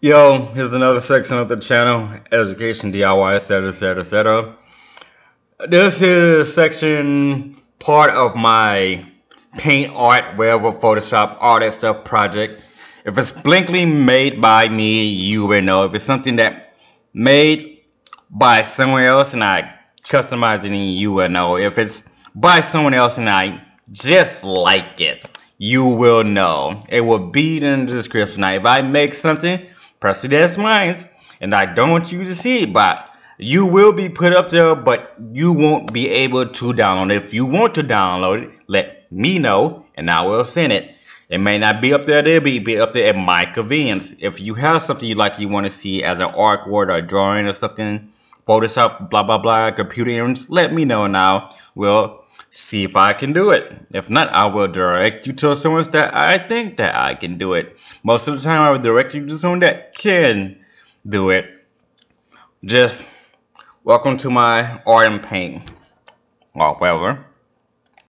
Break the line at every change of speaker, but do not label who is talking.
Yo, here's another section of the channel, education, DIY, etc, etc, etc. This is section part of my paint art, wherever Photoshop, all that stuff project. If it's blankly made by me, you will know. If it's something that made by someone else and I customize it, you will know. If it's by someone else and I just like it, you will know. It will be in the description. Now, if I make something, personally that's mine, and I don't want you to see it, but you will be put up there, but you won't be able to download it. If you want to download it, let me know, and I will send it. It may not be up there, it'll be up there at my convenience. If you have something you want to see as an artwork or a drawing or something, Photoshop, blah, blah, blah, computer image, let me know now. We'll see if I can do it. If not, I will direct you to someone that I think that I can do it. Most of the time, I will direct you to someone that can do it. Just welcome to my art and paint, or whatever.